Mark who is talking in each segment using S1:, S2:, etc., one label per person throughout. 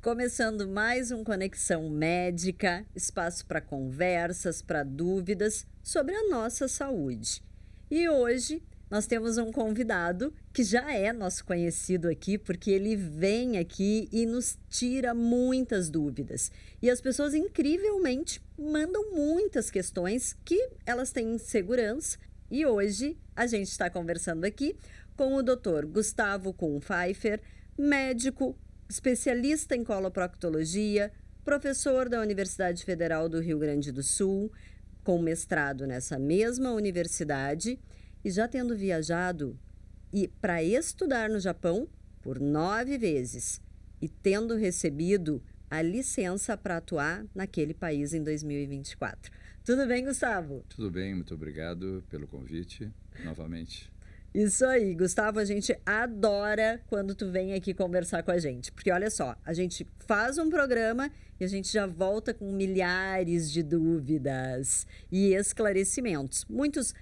S1: Começando mais um Conexão Médica, espaço para conversas, para dúvidas sobre a nossa saúde. E hoje nós temos um convidado que já é nosso conhecido aqui, porque ele vem aqui e nos tira muitas dúvidas. E as pessoas incrivelmente mandam muitas questões que elas têm insegurança. E hoje a gente está conversando aqui com o Dr. Gustavo Kuhn Pfeiffer, médico, especialista em coloproctologia, professor da Universidade Federal do Rio Grande do Sul, com mestrado nessa mesma universidade e já tendo viajado para estudar no Japão por 9 vezes e tendo recebido a licença para atuar naquele país em 2024. Tudo bem, Gustavo?
S2: Tudo bem, muito obrigado pelo convite novamente.
S1: Isso aí, Gustavo, a gente adora quando tu vem aqui conversar com a gente, porque olha só, a gente faz um programa e a gente já volta com milhares de dúvidas e esclarecimentos. Muitas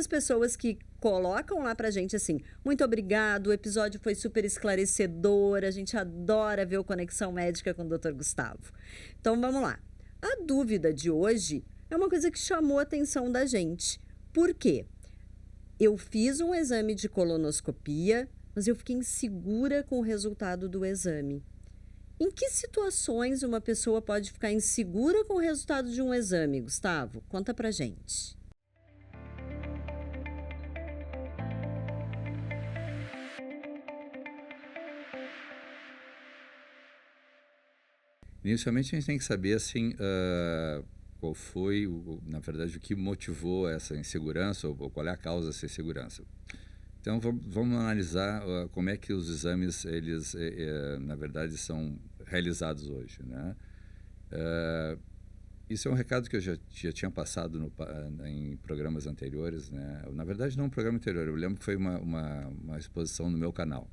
S1: pessoas que colocam lá pra gente assim, muito obrigado, o episódio foi super esclarecedor, a gente adora ver o Conexão Médica com o Dr. Gustavo. Então vamos lá, a dúvida de hoje é uma coisa que chamou a atenção da gente. Por quê? Eu fiz um exame de colonoscopia, mas eu fiquei insegura com o resultado do exame. Em que situações uma pessoa pode ficar insegura com o resultado de um exame, Gustavo? Conta pra gente.
S2: Inicialmente a gente tem que saber assim, qual foi, na verdade, o que motivou essa insegurança ou qual é a causa dessa insegurança. Então vamos analisar como é que os exames, eles na verdade são realizados hoje, né? Isso é um recado que eu já tinha passado em programas anteriores, né? Na verdade não um programa anterior, eu lembro que foi uma exposição no meu canal.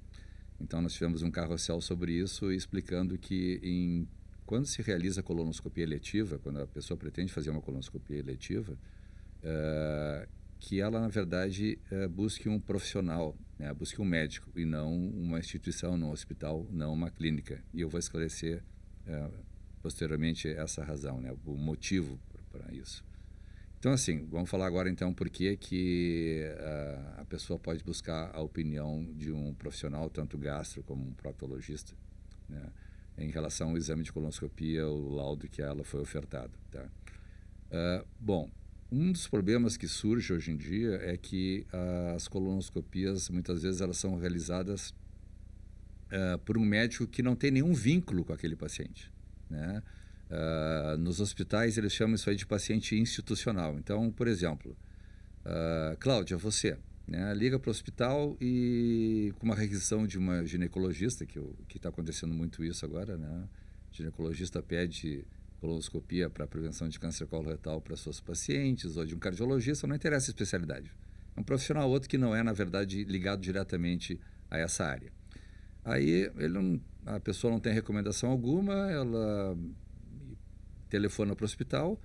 S2: Então nós tivemos um carrossel sobre isso, explicando que quando se realiza a colonoscopia eletiva, quando a pessoa pretende fazer uma colonoscopia eletiva, que ela, na verdade, busque um profissional, né? Busque um médico e não uma instituição, não um hospital, não uma clínica. E eu vou esclarecer posteriormente essa razão, né? O motivo para isso. Então, assim, vamos falar agora, então, por que a pessoa pode buscar a opinião de um profissional, tanto gastro como um proctologista, né? Em relação ao exame de colonoscopia, o laudo que ela foi ofertado, tá? Bom, um dos problemas que surge hoje em dia é que as colonoscopias, muitas vezes, elas são realizadas por um médico que não tem nenhum vínculo com aquele paciente, né? Nos hospitais, eles chamam isso aí de paciente institucional. Então, por exemplo, Cláudia, você, né, liga para o hospital e com uma requisição de uma ginecologista, que está acontecendo muito isso agora, né? Ginecologista pede colonoscopia para prevenção de câncer coloretal para suas pacientes, ou de um cardiologista, não interessa a especialidade. É um profissional outro que não é, na verdade, ligado diretamente a essa área. Aí a pessoa não tem recomendação alguma, ela telefona para o hospital,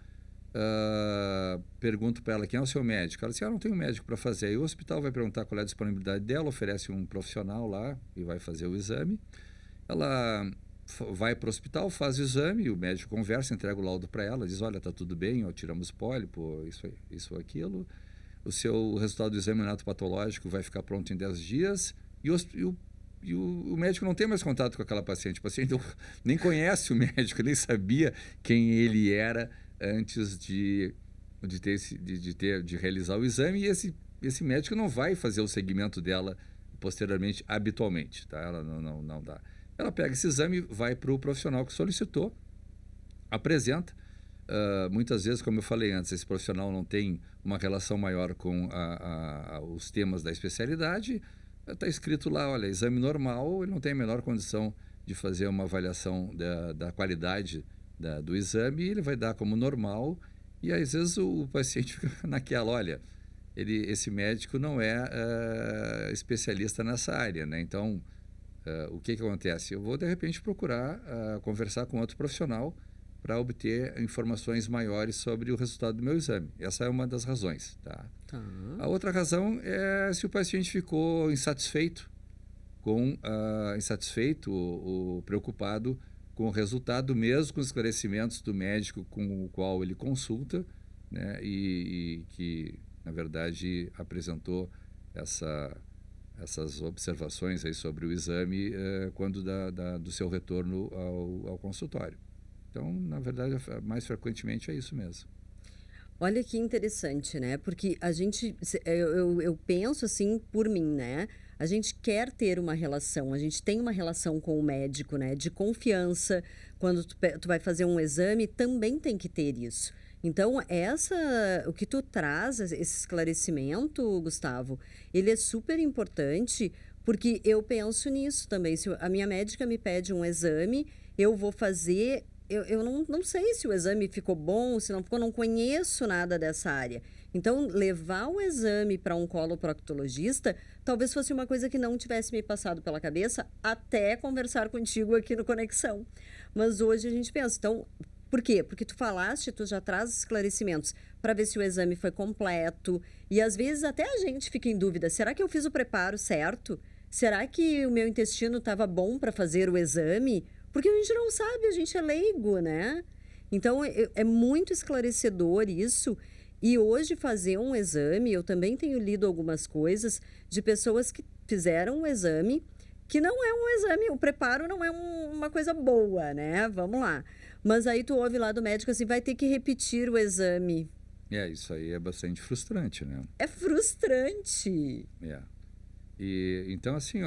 S2: pergunto para ela quem é o seu médico. Ela diz, não tenho médico para fazer. Aí o hospital vai perguntar qual é a disponibilidade dela, oferece um profissional lá e vai fazer o exame. Ela vai para o hospital, faz o exame, o médico conversa, entrega o laudo para ela, diz, olha, está tudo bem, tiramos pólipo, isso, aquilo. O resultado do exame patológico vai ficar pronto em 10 dias e o médico não tem mais contato com aquela paciente. O paciente nem conhece o médico, nem sabia quem ele era antes de realizar o exame, e esse médico não vai fazer o segmento dela posteriormente, habitualmente, tá? Ela não dá. Ela pega esse exame, vai para o profissional que solicitou, apresenta. Muitas vezes, como eu falei antes, esse profissional não tem uma relação maior com os temas da especialidade. Está escrito lá, olha, exame normal, ele não tem a menor condição de fazer uma avaliação da qualidade do exame, ele vai dar como normal, e às vezes o paciente fica naquela, olha, esse médico não é especialista nessa área, né? Então, o que acontece? Eu vou, de repente, procurar conversar com outro profissional para obter informações maiores sobre o resultado do meu exame. Essa é uma das razões, tá? A outra razão é se o paciente ficou insatisfeito ou preocupado com o resultado, mesmo com os esclarecimentos do médico com o qual ele consulta, né, e que, na verdade, apresentou essas observações aí sobre o exame quando do seu retorno ao consultório. Então, na verdade, mais frequentemente é isso mesmo.
S1: Olha que interessante, né? Porque a gente, eu penso assim por mim, né? A gente quer ter uma relação, a gente tem uma relação com o médico, né? De confiança. Quando tu vai fazer um exame, também tem que ter isso. Então, o que tu traz, esse esclarecimento, Gustavo, ele é super importante, porque eu penso nisso também. Se a minha médica me pede um exame, eu vou fazer. Eu não sei se o exame ficou bom, se não ficou, não conheço nada dessa área. Então, levar o exame para um coloproctologista talvez fosse uma coisa que não tivesse me passado pela cabeça até conversar contigo aqui no Conexão. Mas hoje a gente pensa, então, por quê? Porque tu falaste, tu já traz esclarecimentos para ver se o exame foi completo. E às vezes até a gente fica em dúvida, será que eu fiz o preparo certo? Será que o meu intestino estava bom para fazer o exame? Porque a gente não sabe, a gente é leigo, né? Então, é muito esclarecedor isso. E hoje, fazer um exame, eu também tenho lido algumas coisas de pessoas que fizeram um exame, que não é um exame, o preparo não é uma coisa boa, né? Vamos lá. Mas aí tu ouve lá do médico assim, vai ter que repetir o exame.
S2: Isso aí é bastante frustrante, né?
S1: É frustrante.
S2: E então, assim,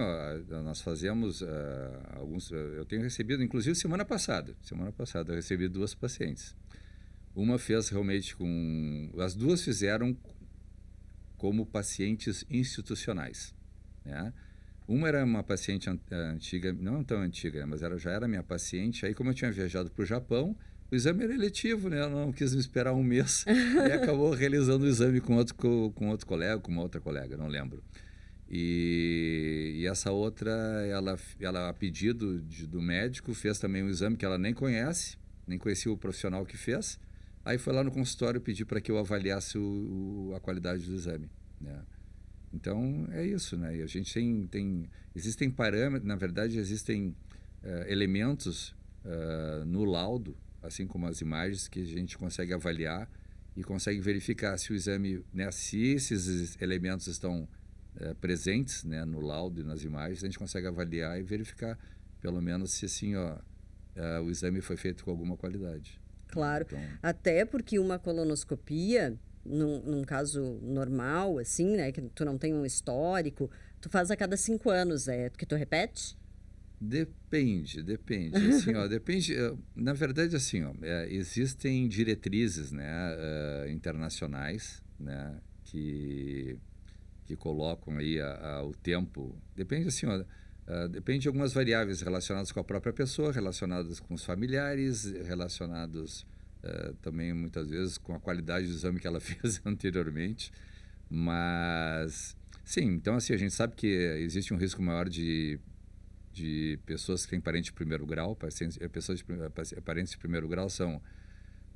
S2: nós fazemos alguns. Eu tenho recebido, inclusive semana passada eu recebi 2 pacientes. Uma fez realmente as 2 fizeram como pacientes institucionais, né? Uma era uma paciente antiga, não tão antiga, mas já era minha paciente. Aí, como eu tinha viajado para o Japão, o exame era eletivo, né? Ela não quis me esperar um mês e acabou realizando o exame com outro colega, com uma outra colega, não lembro. E essa outra, ela a pedido do médico, fez também um exame que ela nem conhecia o profissional que fez. Aí foi lá no consultório pedir para que eu avaliasse a qualidade do exame, né? Então, é isso, né? E a gente existem parâmetros, na verdade, existem elementos no laudo, assim como as imagens, que a gente consegue avaliar e consegue verificar se o exame, né, se esses elementos estão presentes, né, no laudo e nas imagens, a gente consegue avaliar e verificar, pelo menos, se assim, o exame foi feito com alguma qualidade.
S1: Claro,
S2: Então,
S1: até porque uma colonoscopia, num caso normal, assim, né, que tu não tem um histórico, tu faz a cada 5 anos, que tu repete?
S2: depende. Assim, depende. Na verdade, assim, existem diretrizes, né, internacionais, né, que colocam aí o tempo. Depende, assim, depende de algumas variáveis relacionadas com a própria pessoa, relacionadas com os familiares, relacionados também muitas vezes com a qualidade do exame que ela fez anteriormente. Mas, sim, então assim, a gente sabe que existe um risco maior de pessoas que têm parente de primeiro grau. Parentes de primeiro grau são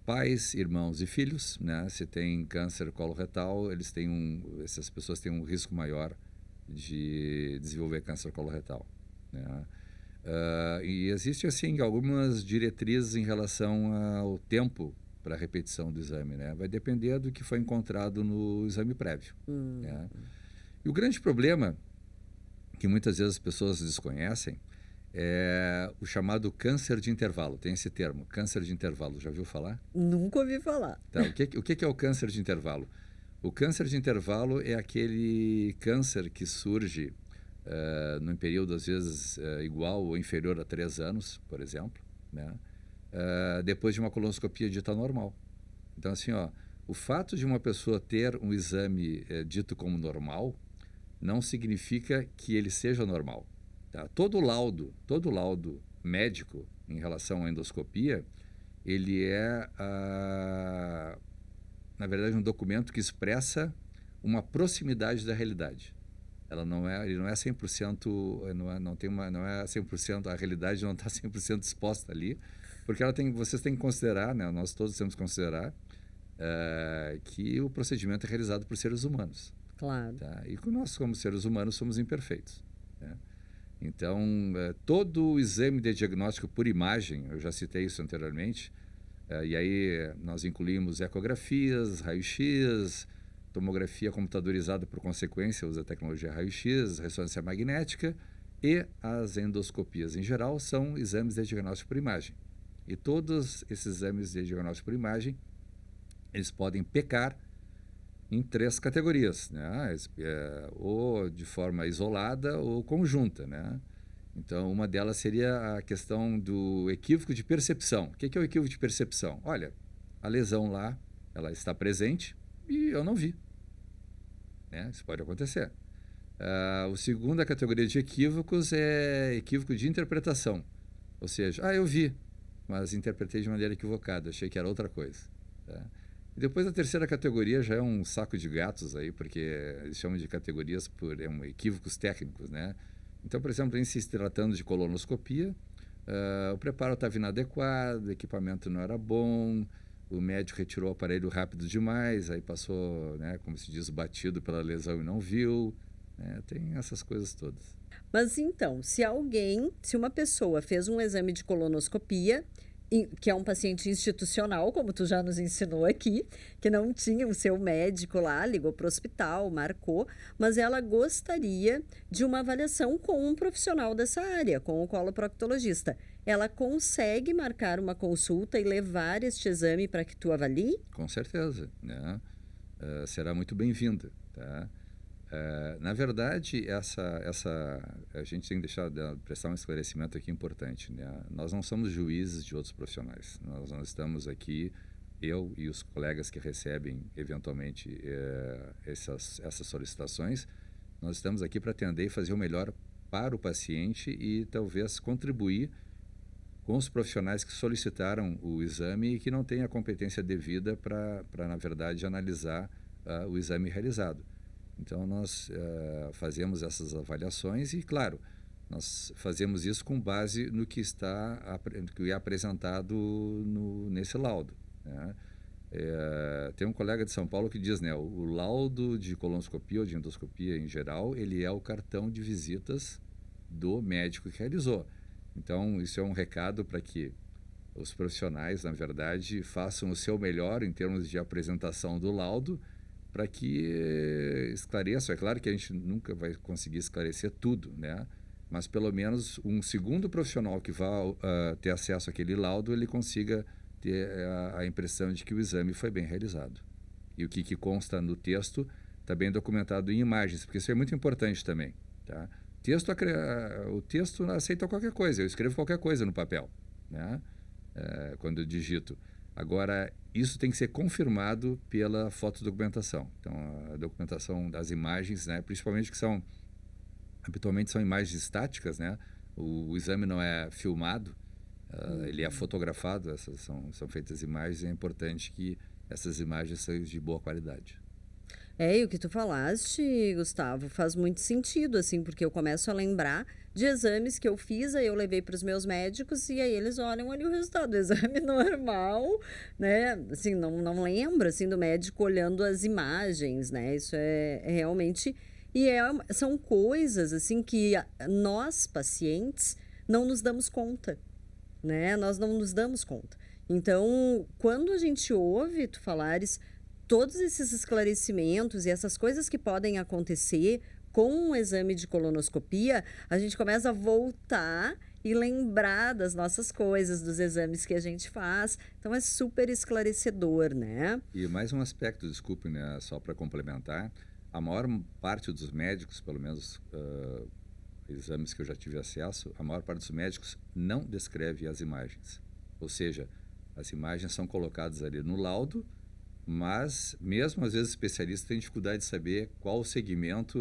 S2: pais, irmãos e filhos, né? Se tem câncer coloretal, essas pessoas têm um risco maior de desenvolver câncer coloretal, né? E existem, assim, algumas diretrizes em relação ao tempo para a repetição do exame, né? Vai depender do que foi encontrado no exame prévio, né? E o grande problema, que muitas vezes as pessoas desconhecem, é o chamado câncer de intervalo. Tem esse termo, câncer de intervalo. Já ouviu falar?
S1: Nunca ouvi falar.
S2: Tá, o que é o câncer de intervalo? O câncer de intervalo é aquele câncer que surge num período, às vezes, igual ou inferior a 3 anos, por exemplo, né? Depois de uma colonoscopia dita normal. Então, assim, o fato de uma pessoa ter um exame dito como normal não significa que ele seja normal, tá? Todo laudo médico em relação à endoscopia, ele na verdade, um documento que expressa uma proximidade da realidade. Ele não é 100%, não é 100%, a realidade não está 100% exposta ali, porque vocês têm que considerar, né, nós todos temos que considerar que o procedimento é realizado por seres humanos.
S1: Claro.
S2: Tá? E nós, como seres humanos, somos imperfeitos, né? Então, todo o exame de diagnóstico por imagem, eu já citei isso anteriormente, e aí nós incluímos ecografias, raio-x, tomografia computadorizada por consequência, usa a tecnologia raio-x, ressonância magnética, e as endoscopias em geral são exames de diagnóstico por imagem. E todos esses exames de diagnóstico por imagem, eles podem pecar em 3 categorias, né? Ou de forma isolada ou conjunta, né? Então, uma delas seria a questão do equívoco de percepção. O que é o equívoco de percepção? Olha, a lesão lá, ela está presente e eu não vi, né? Isso pode acontecer. A segunda categoria de equívocos é equívoco de interpretação. Ou seja, eu vi, mas interpretei de maneira equivocada, achei que era outra coisa. Tá? E depois a terceira categoria já é um saco de gatos aí, porque eles chamam de categorias por equívocos técnicos, né? Então, por exemplo, em se tratando de colonoscopia, o preparo estava inadequado, o equipamento não era bom, o médico retirou o aparelho rápido demais, aí passou, né, como se diz, batido pela lesão e não viu. Tem essas coisas todas.
S1: Mas então, se uma pessoa fez um exame de colonoscopia, que é um paciente institucional, como tu já nos ensinou aqui, que não tinha o seu médico lá, ligou para o hospital, marcou, mas ela gostaria de uma avaliação com um profissional dessa área, com o coloproctologista. Ela consegue marcar uma consulta e levar este exame para que tu avalie?
S2: Com certeza, né? Será muito bem-vinda, tá? Na verdade, a gente tem que prestar um esclarecimento aqui importante, né? Nós não somos juízes de outros profissionais. Nós não estamos aqui, eu e os colegas que recebem eventualmente essas solicitações, nós estamos aqui para atender e fazer o melhor para o paciente e talvez contribuir com os profissionais que solicitaram o exame e que não têm a competência devida para na verdade, analisar o exame realizado. Então, nós fazemos essas avaliações e, claro, nós fazemos isso com base no que é apresentado nesse laudo, né? Tem um colega de São Paulo que diz, né, o laudo de colonoscopia ou de endoscopia em geral, ele é o cartão de visitas do médico que realizou. Então, isso é um recado para que os profissionais, na verdade, façam o seu melhor em termos de apresentação do laudo, para que esclareça. É claro que a gente nunca vai conseguir esclarecer tudo, né? Mas pelo menos um segundo profissional que vá ter acesso àquele laudo, ele consiga ter a impressão de que o exame foi bem realizado. E o que consta no texto está bem documentado em imagens, porque isso é muito importante também, tá? O texto aceita qualquer coisa, eu escrevo qualquer coisa no papel, né? Quando eu digito. Agora, isso tem que ser confirmado pela fotodocumentação. Então, a documentação das imagens, né, principalmente que habitualmente são imagens estáticas, né? O exame não é filmado, ele é fotografado, essas são feitas imagens, e é importante que essas imagens sejam de boa qualidade.
S1: E o que tu falaste, Gustavo, faz muito sentido, assim, porque eu começo a lembrar de exames que eu fiz, aí eu levei para os meus médicos e aí eles olham ali o resultado do exame normal, né? Assim, não lembro, assim, do médico olhando as imagens, né? Isso é realmente... são coisas, assim, que nós, pacientes, não nos damos conta, né? Nós não nos damos conta. Então, quando a gente ouve tu falares todos esses esclarecimentos e essas coisas que podem acontecer com um exame de colonoscopia, a gente começa a voltar e lembrar das nossas coisas, dos exames que a gente faz. Então, é super esclarecedor, né?
S2: E mais um aspecto, desculpe, né, só para complementar, a maior parte dos médicos, pelo menos exames que eu já tive acesso, a maior parte dos médicos não descreve as imagens. Ou seja, as imagens são colocadas ali no laudo, mas mesmo às vezes especialistas têm dificuldade de saber qual o segmento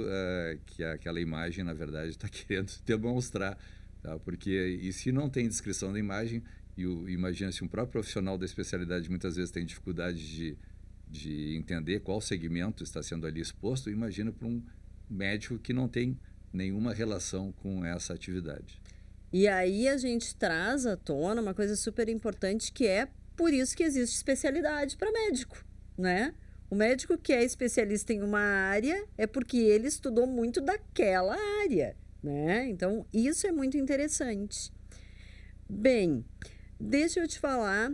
S2: que aquela imagem na verdade está querendo demonstrar, tá? Porque se não tem descrição da imagem, imagina se um próprio profissional da especialidade muitas vezes tem dificuldade de entender qual segmento está sendo ali exposto, imagina para um médico que não tem nenhuma relação com essa atividade.
S1: E aí a gente traz à tona uma coisa super importante, que é por isso que existe especialidade para médico, né? O médico que é especialista em uma área é porque ele estudou muito daquela área, né? Então, isso é muito interessante. Bem, deixa eu te falar,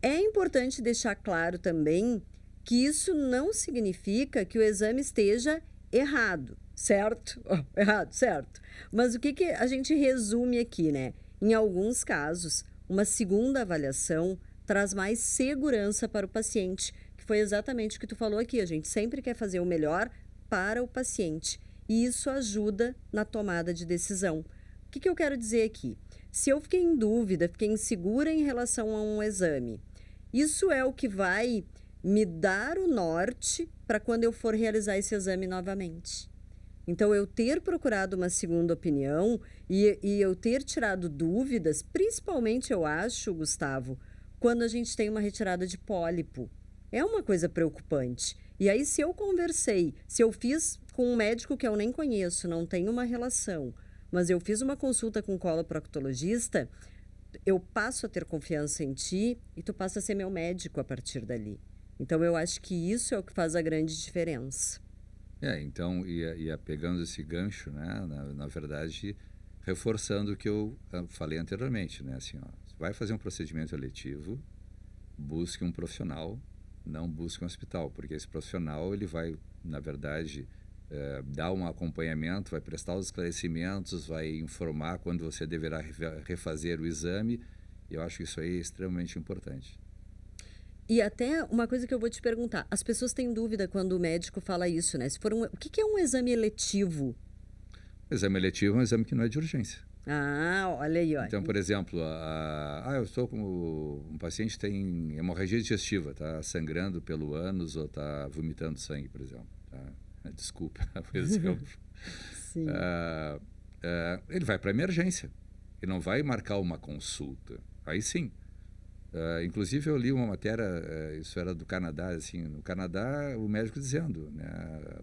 S1: é importante deixar claro também que isso não significa que o exame esteja errado, certo? Errado, certo. Mas o que a gente resume aqui, né? Em alguns casos, uma segunda avaliação traz mais segurança para o paciente, que foi exatamente o que tu falou aqui. A gente sempre quer fazer o melhor para o paciente e isso ajuda na tomada de decisão. O que eu quero dizer aqui? Se eu fiquei em dúvida, fiquei insegura em relação a um exame, isso é o que vai me dar o norte para quando eu for realizar esse exame novamente. Então, eu ter procurado uma segunda opinião e eu ter tirado dúvidas, principalmente, eu acho, Gustavo, quando a gente tem uma retirada de pólipo. É uma coisa preocupante. E aí, se eu conversei, se eu fiz com um médico que eu nem conheço, não tenho uma relação, mas eu fiz uma consulta com um coloproctologista, eu passo a ter confiança em ti e tu passa a ser meu médico a partir dali. Então, eu acho que isso é o que faz a grande diferença.
S2: Então, pegando esse gancho, né, na verdade, reforçando o que eu falei anteriormente, né, assim, ó, vai fazer um procedimento eletivo, busque um profissional, não busque um hospital, porque esse profissional, ele vai, na verdade, dar um acompanhamento, vai prestar os esclarecimentos, vai informar quando você deverá refazer o exame, e eu acho que isso aí é extremamente importante.
S1: E até uma coisa que eu vou te perguntar, as pessoas têm dúvida quando o médico fala isso, né? Se for o que é um exame eletivo?
S2: O exame eletivo é um exame que não é de urgência.
S1: Ah, olha aí, olha.
S2: Então, por exemplo, eu estou com um paciente tem hemorragia digestiva, está sangrando pelo ânus ou está vomitando sangue, por exemplo. Tá? Desculpa o exemplo.
S1: Sim.
S2: Ele vai para a emergência. Ele não vai marcar uma consulta. Aí sim. Inclusive, eu li uma matéria, isso era do Canadá, assim, no Canadá, o médico dizendo, né,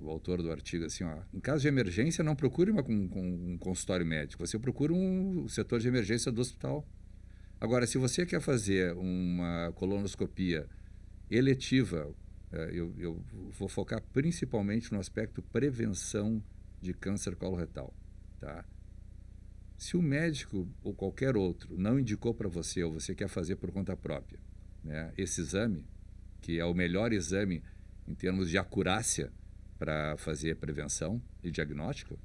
S2: o autor do artigo, assim, ó, em caso de emergência, não procure um consultório médico, você procura um setor de emergência do hospital. Agora, se você quer fazer uma colonoscopia eletiva, eu vou focar principalmente no aspecto prevenção de câncer coloretal, tá? Se o médico ou qualquer outro não indicou para você ou você quer fazer por conta própria, né, esse exame, que é o melhor exame em termos de acurácia para fazer prevenção e diagnóstico,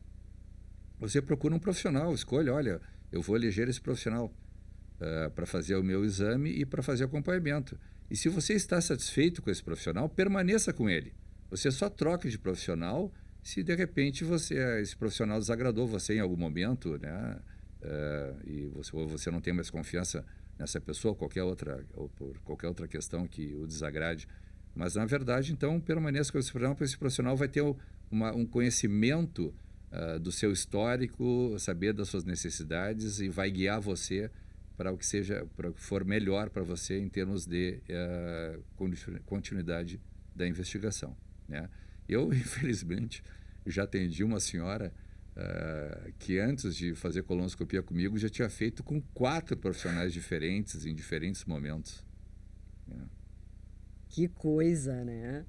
S2: você procura um profissional, escolha, olha, eu vou eleger esse profissional para fazer o meu exame e para fazer acompanhamento. E se você está satisfeito com esse profissional, permaneça com ele. Você só troca de profissional se de repente esse profissional desagradou você em algum momento, né? E você não tem mais confiança nessa pessoa, ou por qualquer outra questão que o desagrade. Mas, na verdade, então, permaneça com esse profissional, porque esse profissional vai ter um conhecimento do seu histórico, saber das suas necessidades e vai guiar você para o que for melhor para você em termos de continuidade da investigação, né? Eu, infelizmente, já atendi uma senhora que antes de fazer colonoscopia comigo já tinha feito com 4 profissionais diferentes em diferentes momentos.
S1: Que coisa, né?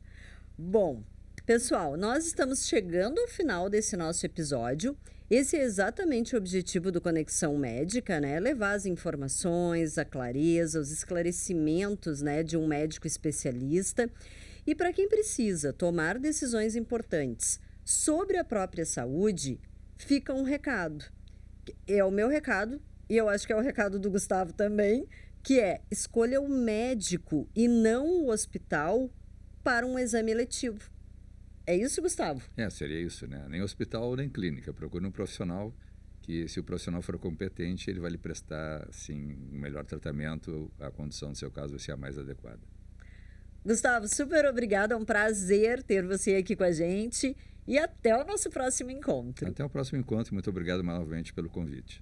S1: Bom, pessoal, nós estamos chegando ao final desse nosso episódio. Esse é exatamente o objetivo do Conexão Médica, né? Levar as informações, a clareza, os esclarecimentos, né, de um médico especialista. E para quem precisa tomar decisões importantes sobre a própria saúde, fica um recado. É o meu recado, e eu acho que é o recado do Gustavo também, que é: escolha o médico e não o hospital para um exame eletivo. É isso, Gustavo?
S2: Seria isso, né? Nem hospital, nem clínica. Procure um profissional que, se o profissional for competente, ele vai lhe prestar, assim, um melhor tratamento, a condição do seu caso vai ser a mais adequada.
S1: Gustavo, super obrigada, é um prazer ter você aqui com a gente e até o nosso próximo encontro.
S2: Até o próximo encontro, muito obrigado novamente pelo convite.